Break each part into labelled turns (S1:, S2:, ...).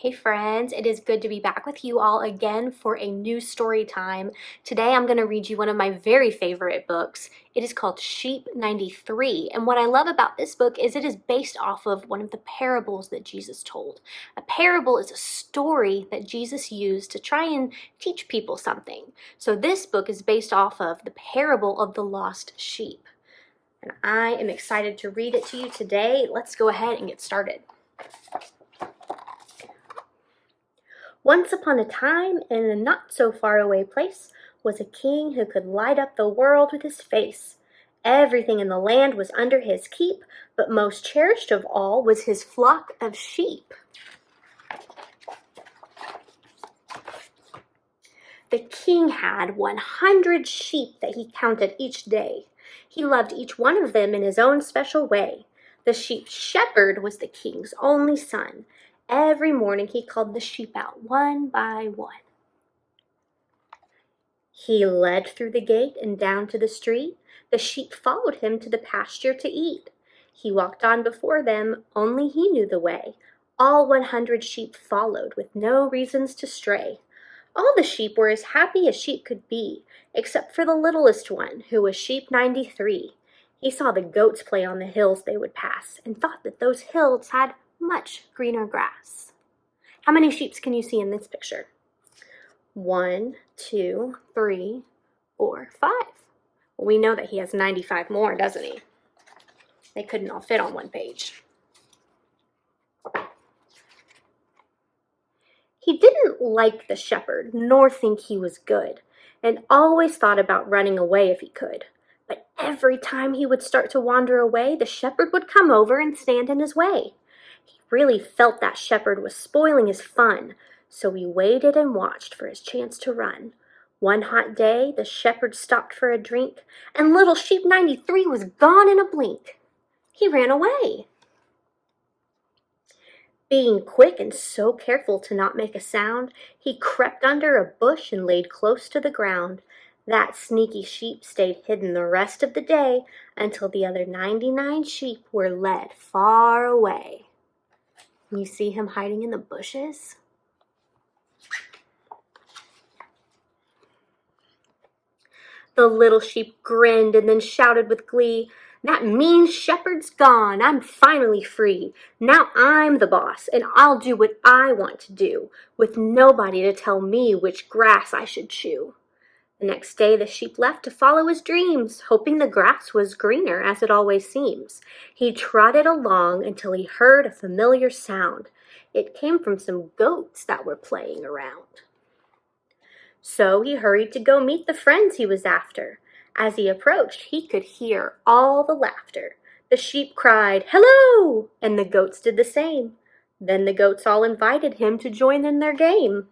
S1: Hey friends, it is good to be back with you all again for a new story time. Today I'm going to read you one of my very favorite books. It is called Sheep 93, and what I love about this book is it is based off of one of the parables that Jesus told. A parable is a story that Jesus used to try and teach people something. So this book is based off of the parable of the lost sheep. And I am excited to read it to you today. Let's go ahead and get started. Once upon a time, in a not-so-far-away place, was a king who could light up the world with his face. Everything in the land was under his keep, but most cherished of all was his flock of sheep. The king had 100 sheep that he counted each day. He loved each one of them in his own special way. The sheep shepherd was the king's only son. Every morning he called the sheep out one by one. He led through the gate and down to the street. The sheep followed him to the pasture to eat. He walked on before them, only he knew the way. All 100 sheep followed with no reasons to stray. All the sheep were as happy as sheep could be, except for the littlest one, who was sheep 93. He saw the goats play on the hills they would pass and thought that those hills had much greener grass. How many sheep can you see in this picture? 1, 2, 3, 4, 5. Well, we know that he has 95 more, doesn't he? They couldn't all fit on one page. He didn't like the shepherd, nor think he was good, and always thought about running away if he could. But every time he would start to wander away, the shepherd would come over and stand in his way. He really felt that shepherd was spoiling his fun, so he waited and watched for his chance to run. One hot day, the shepherd stopped for a drink, and little sheep 93 was gone in a blink. He ran away. Being quick and so careful to not make a sound, he crept under a bush and laid close to the ground. That sneaky sheep stayed hidden the rest of the day until the other 99 sheep were led far away. You see him hiding in the bushes? The little sheep grinned and then shouted with glee, "That mean shepherd's gone. I'm finally free. Now I'm the boss, and I'll do what I want to do, with nobody to tell me which grass I should chew." The next day the sheep left to follow his dreams, hoping the grass was greener as it always seems. He trotted along until he heard a familiar sound. It came from some goats that were playing around. So he hurried to go meet the friends he was after. As he approached, he could hear all the laughter. The sheep cried, "Hello!" and the goats did the same. Then the goats all invited him to join in their game.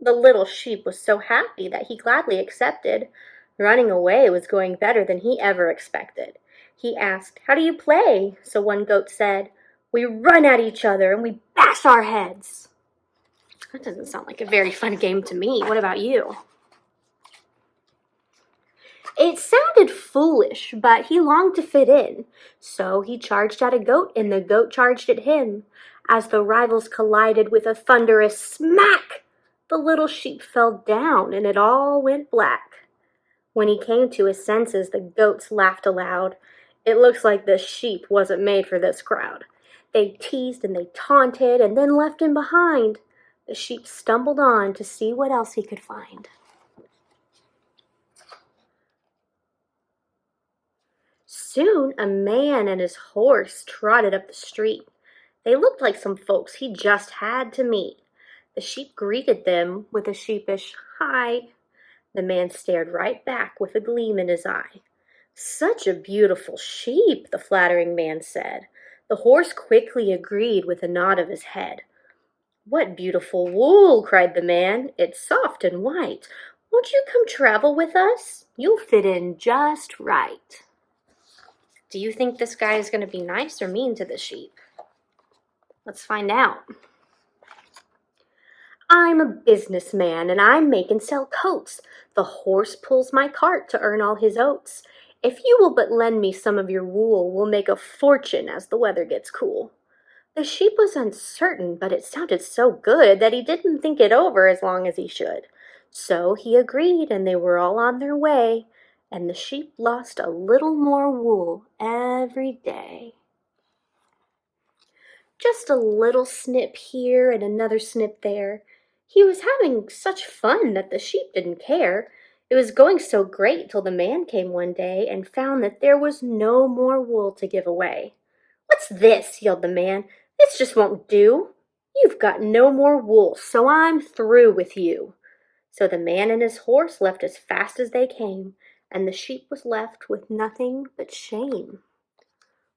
S1: The little sheep was so happy that he gladly accepted. Running away was going better than he ever expected. He asked, "How do you play?" So one goat said, "We run at each other and we bash our heads." That doesn't sound like a very fun game to me. What about you? It sounded foolish, but he longed to fit in. So he charged at a goat and the goat charged at him. As the rivals collided with a thunderous smack, the little sheep fell down and it all went black. When he came to his senses, the goats laughed aloud. It looks like the sheep wasn't made for this crowd. They teased and they taunted and then left him behind. The sheep stumbled on to see what else he could find. Soon a man and his horse trotted up the street. They looked like some folks he just had to meet. The sheep greeted them with a sheepish "Hi." The man stared right back with a gleam in his eye. "Such a beautiful sheep," the flattering man said. The horse quickly agreed with a nod of his head. "What beautiful wool," cried the man. "It's soft and white. Won't you come travel with us? You'll fit in just right." Do you think this guy is going to be nice or mean to the sheep? Let's find out. "I'm a businessman and I make and sell coats. The horse pulls my cart to earn all his oats. If you will but lend me some of your wool, we'll make a fortune as the weather gets cool." The sheep was uncertain, but it sounded so good that he didn't think it over as long as he should. So he agreed, and they were all on their way, and the sheep lost a little more wool every day. Just a little snip here and another snip there. He was having such fun that the sheep didn't care. It was going so great till the man came one day and found that there was no more wool to give away. "What's this?" yelled the man. "This just won't do. You've got no more wool, so I'm through with you." So the man and his horse left as fast as they came, and the sheep was left with nothing but shame.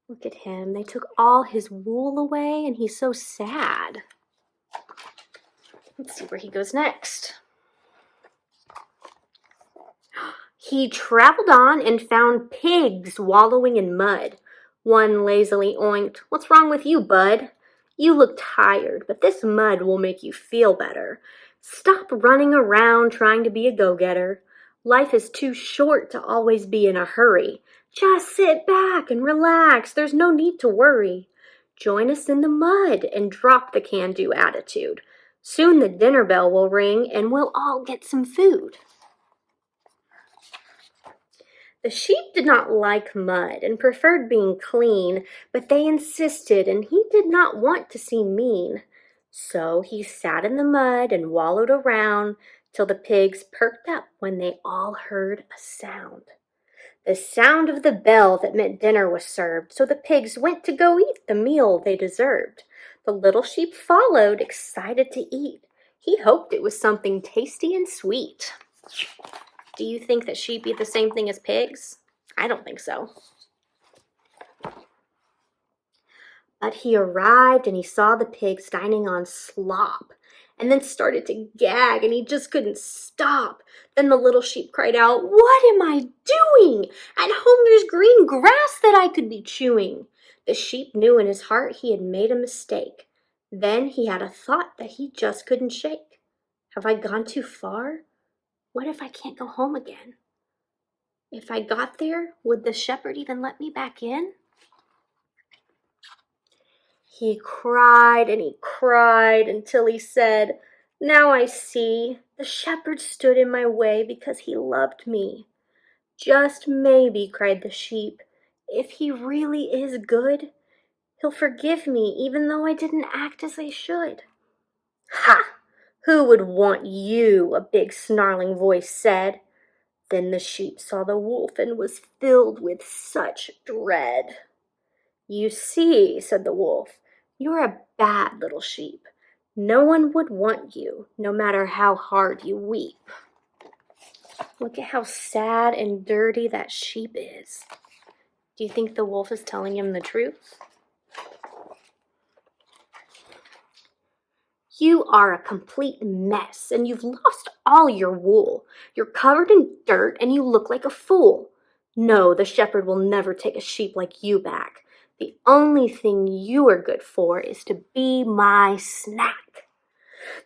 S1: Look at him. They took all his wool away, and he's so sad. Let's see where he goes next. He traveled on and found pigs wallowing in mud. One lazily oinked, "What's wrong with you, bud? You look tired, but this mud will make you feel better. Stop running around trying to be a go-getter. Life is too short to always be in a hurry. Just sit back and relax. There's no need to worry. Join us in the mud and drop the can-do attitude. Soon the dinner bell will ring and we'll all get some food." The sheep did not like mud and preferred being clean, but they insisted, and he did not want to seem mean. So he sat in the mud and wallowed around till the pigs perked up when they all heard a sound. The sound of the bell that meant dinner was served, so the pigs went to go eat the meal they deserved. The little sheep followed, excited to eat. He hoped it was something tasty and sweet. Do you think that sheep eat the same thing as pigs? I don't think so. But he arrived and he saw the pigs dining on slop and then started to gag and he just couldn't stop. Then the little sheep cried out, "What am I doing? At home there's green grass that I could be chewing." The sheep knew in his heart he had made a mistake. Then he had a thought that he just couldn't shake. Have I gone too far? What if I can't go home again? If I got there, would the shepherd even let me back in? He cried and he cried until he said, "Now I see, the shepherd stood in my way because he loved me." "Just maybe," cried the sheep, "if he really is good, he'll forgive me even though I didn't act as I should." "Ha! Who would want you?" a big snarling voice said. Then the sheep saw the wolf and was filled with such dread. "You see," said the wolf, "you're a bad little sheep. No one would want you, no matter how hard you weep." Look at how sad and dirty that sheep is. Do you think the wolf is telling him the truth? "You are a complete mess, and you've lost all your wool. You're covered in dirt, and you look like a fool. No, the shepherd will never take a sheep like you back. The only thing you are good for is to be my snack."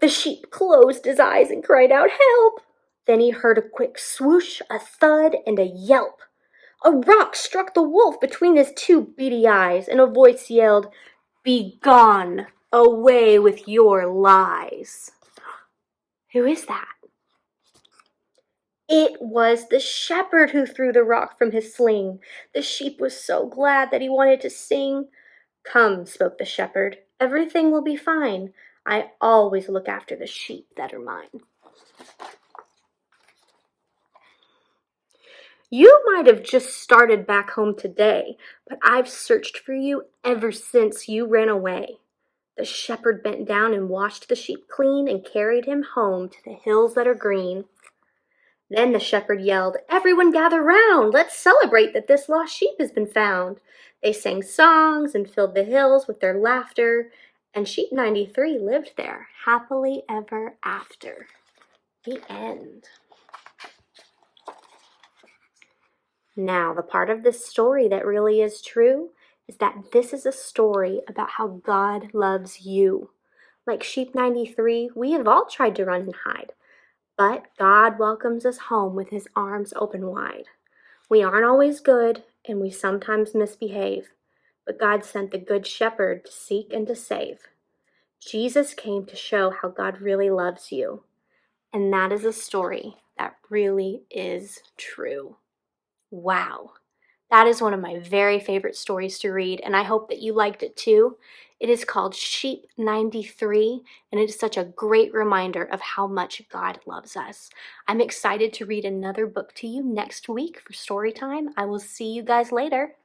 S1: The sheep closed his eyes and cried out, "Help!" Then he heard a quick swoosh, a thud, and a yelp. A rock struck the wolf between his two beady eyes, and a voice yelled, "Be gone! Away with your lies!" Who is that? It was the shepherd who threw the rock from his sling. The sheep was so glad that he wanted to sing. "Come," spoke the shepherd, "everything will be fine. I always look after the sheep that are mine." You might have just started back home today, but I've searched for you ever since you ran away. The shepherd bent down and washed the sheep clean and carried him home to the hills that are green. Then the shepherd yelled, "Everyone gather round! Let's celebrate that this lost sheep has been found." They sang songs and filled the hills with their laughter, and sheep 93 lived there happily ever after. The end. Now, the part of this story that really is true is that this is a story about how God loves you. Like sheep 93, we have all tried to run and hide, but God welcomes us home with his arms open wide. We aren't always good, and we sometimes misbehave, but God sent the Good Shepherd to seek and to save. Jesus came to show how God really loves you. And that is a story that really is true. Wow. That is one of my very favorite stories to read, and I hope that you liked it too. It is called Sheep 93, and it is such a great reminder of how much God loves us. I'm excited to read another book to you next week for story time. I will see you guys later.